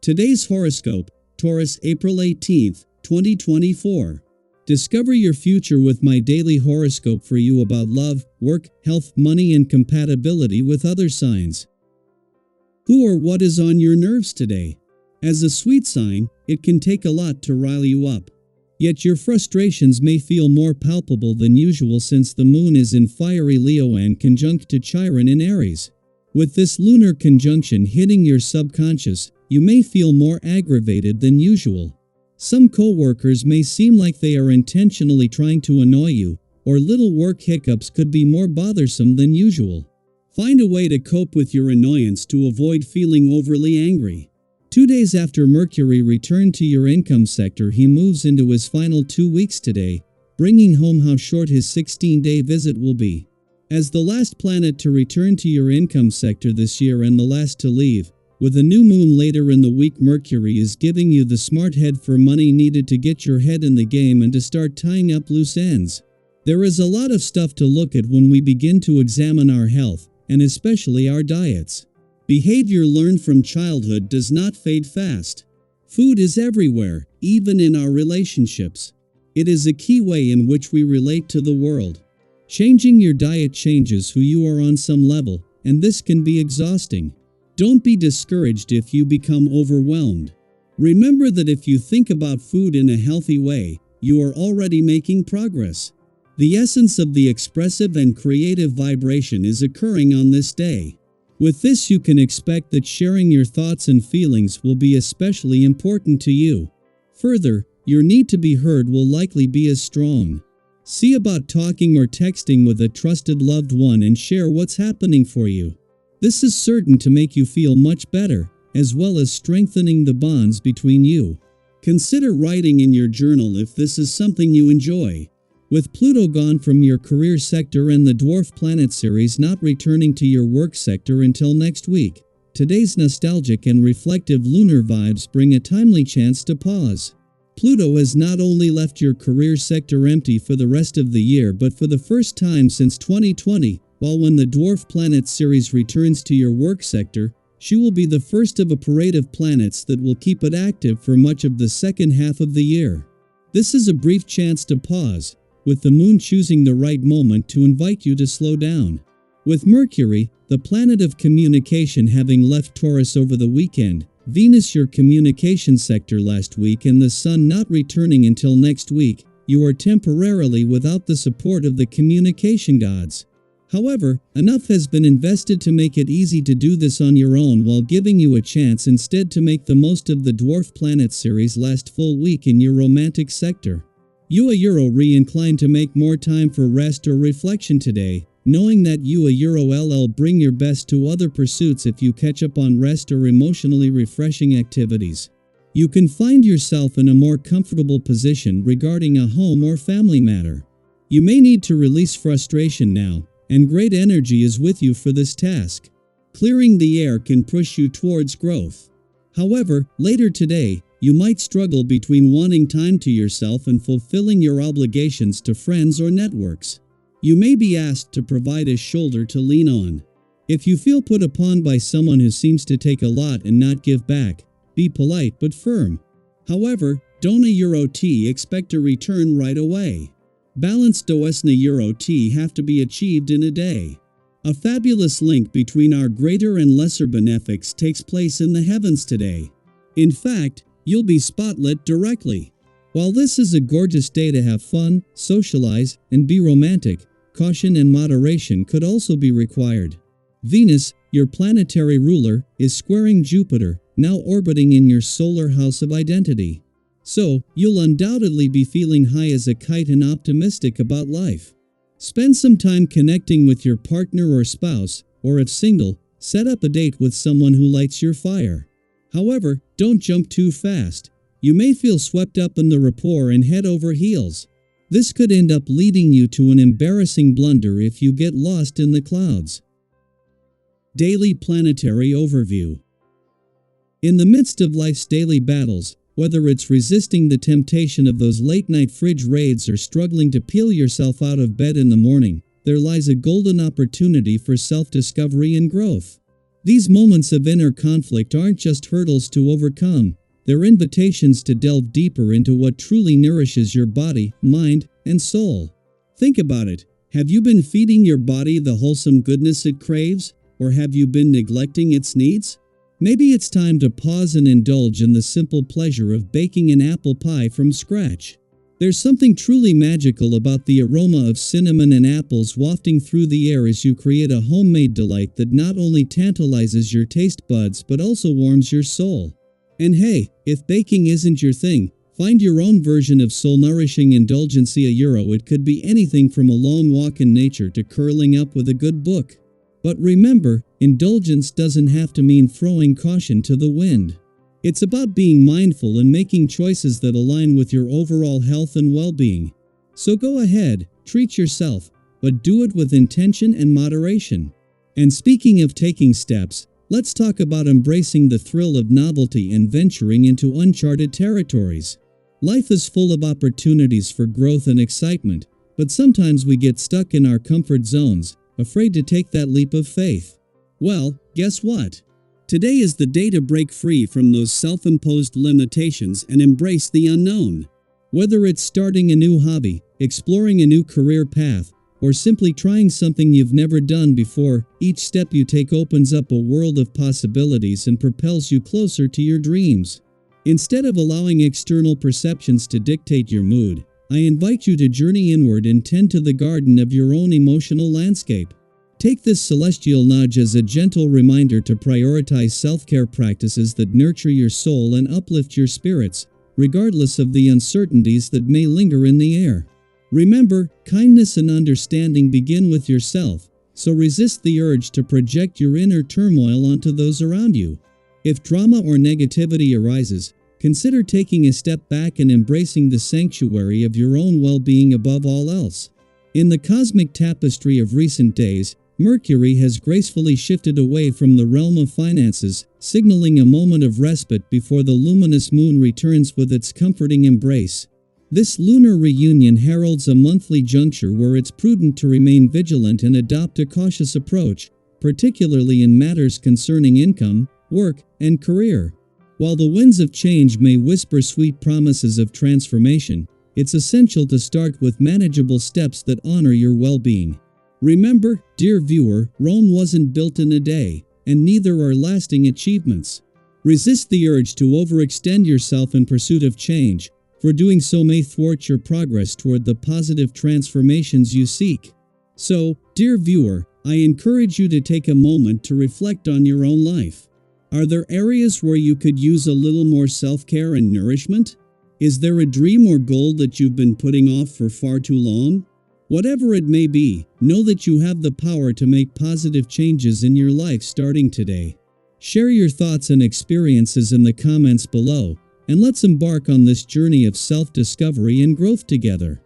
Today's horoscope, Taurus, April 18th, 2024. Discover your future with my daily horoscope for you about love, work, health, money, and compatibility with other signs. Who or what is on your nerves today? As a sweet sign, it can take a lot to rile you up. Yet your frustrations may feel more palpable than usual since the moon is in fiery Leo and conjunct to Chiron in Aries. With this lunar conjunction hitting your subconscious, you may feel more aggravated than usual. Some co-workers may seem like they are intentionally trying to annoy you, or little work hiccups could be more bothersome than usual. Find a way to cope with your annoyance to avoid feeling overly angry. 2 days after Mercury returned to your income sector, he moves into his final 2 weeks today, bringing home how short his 16-day visit will be. As the last planet to return to your income sector this year and the last to leave, with a new moon later in the week, Mercury is giving you the smart head for money needed to get your head in the game and to start tying up loose ends. There is a lot of stuff to look at when we begin to examine our health, and especially our diets. Behavior learned from childhood does not fade fast. Food is everywhere, even in our relationships. It is a key way in which we relate to the world. Changing your diet changes who you are on some level, and this can be exhausting. Don't be discouraged if you become overwhelmed. Remember that if you think about food in a healthy way, you are already making progress. The essence of the expressive and creative vibration is occurring on this day. With this, you can expect that sharing your thoughts and feelings will be especially important to you. Further, your need to be heard will likely be as strong. See about talking or texting with a trusted loved one and share what's happening for you. This is certain to make you feel much better, as well as strengthening the bonds between you. Consider writing in your journal if this is something you enjoy. With Pluto gone from your career sector and the dwarf planet Ceres not returning to your work sector until next week, today's nostalgic and reflective lunar vibes bring a timely chance to pause. Pluto has not only left your career sector empty for the rest of the year but for the first time since 2020, while when the dwarf planet Ceres returns to your work sector, she will be the first of a parade of planets that will keep it active for much of the second half of the year. This is a brief chance to pause, with the moon choosing the right moment to invite you to slow down. With Mercury, the planet of communication, having left Taurus over the weekend, Venus your communication sector last week, and the Sun not returning until next week, you are temporarily without the support of the communication gods. However, enough has been invested to make it easy to do this on your own while giving you a chance instead to make the most of the dwarf planet Ceres last full week in your romantic sector. You are re-inclined to make more time for rest or reflection today, knowing that you LL bring your best to other pursuits if you catch up on rest or emotionally refreshing activities. You can find yourself in a more comfortable position regarding a home or family matter. You may need to release frustration now, and great energy is with you for this task. Clearing the air can push you towards growth. However, later today, you might struggle between wanting time to yourself and fulfilling your obligations to friends or networks. You may be asked to provide a shoulder to lean on. If you feel put upon by someone who seems to take a lot and not give back, be polite but firm. However, don't expect a return right away. Balanced OSNA have to be achieved in a day. A fabulous link between our greater and lesser benefics takes place in the heavens today. In fact, you'll be spotlit directly. While this is a gorgeous day to have fun, socialize, and be romantic, caution and moderation could also be required. Venus, your planetary ruler, is squaring Jupiter, now orbiting in your solar house of identity. So, you'll undoubtedly be feeling high as a kite and optimistic about life. Spend some time connecting with your partner or spouse, or if single, set up a date with someone who lights your fire. However, don't jump too fast. You may feel swept up in the rapport and head over heels. This could end up leading you to an embarrassing blunder if you get lost in the clouds. Daily Planetary Overview. In the midst of life's daily battles, whether it's resisting the temptation of those late-night fridge raids or struggling to peel yourself out of bed in the morning, there lies a golden opportunity for self-discovery and growth. These moments of inner conflict aren't just hurdles to overcome, they're invitations to delve deeper into what truly nourishes your body, mind, and soul. Think about it. Have you been feeding your body the wholesome goodness it craves, or have you been neglecting its needs? Maybe it's time to pause and indulge in the simple pleasure of baking an apple pie from scratch. There's something truly magical about the aroma of cinnamon and apples wafting through the air as you create a homemade delight that not only tantalizes your taste buds but also warms your soul. And hey, if baking isn't your thing, find your own version of soul-nourishing indulgency. It could be anything from a long walk in nature to curling up with a good book. But remember, indulgence doesn't have to mean throwing caution to the wind. It's about being mindful and making choices that align with your overall health and well-being. So go ahead, treat yourself, but do it with intention and moderation. And speaking of taking steps, let's talk about embracing the thrill of novelty and venturing into uncharted territories. Life is full of opportunities for growth and excitement, but sometimes we get stuck in our comfort zones, afraid to take that leap of faith. Well, guess what? Today is the day to break free from those self-imposed limitations and embrace the unknown. Whether it's starting a new hobby, exploring a new career path, or simply trying something you've never done before, each step you take opens up a world of possibilities and propels you closer to your dreams. Instead of allowing external perceptions to dictate your mood, I invite you to journey inward and tend to the garden of your own emotional landscape. Take this celestial nudge as a gentle reminder to prioritize self-care practices that nurture your soul and uplift your spirits, regardless of the uncertainties that may linger in the air. Remember, kindness and understanding begin with yourself, so resist the urge to project your inner turmoil onto those around you. If drama or negativity arises, consider taking a step back and embracing the sanctuary of your own well-being above all else. In the cosmic tapestry of recent days, Mercury has gracefully shifted away from the realm of finances, signaling a moment of respite before the luminous moon returns with its comforting embrace. This lunar reunion heralds a monthly juncture where it's prudent to remain vigilant and adopt a cautious approach, particularly in matters concerning income, work, and career. While the winds of change may whisper sweet promises of transformation, it's essential to start with manageable steps that honor your well-being. Remember, dear viewer, Rome wasn't built in a day, and neither are lasting achievements. Resist the urge to overextend yourself in pursuit of change, for doing so may thwart your progress toward the positive transformations you seek. So, dear viewer, I encourage you to take a moment to reflect on your own life. Are there areas where you could use a little more self-care and nourishment? Is there a dream or goal that you've been putting off for far too long? Whatever it may be, know that you have the power to make positive changes in your life starting today. Share your thoughts and experiences in the comments below, and let's embark on this journey of self-discovery and growth together.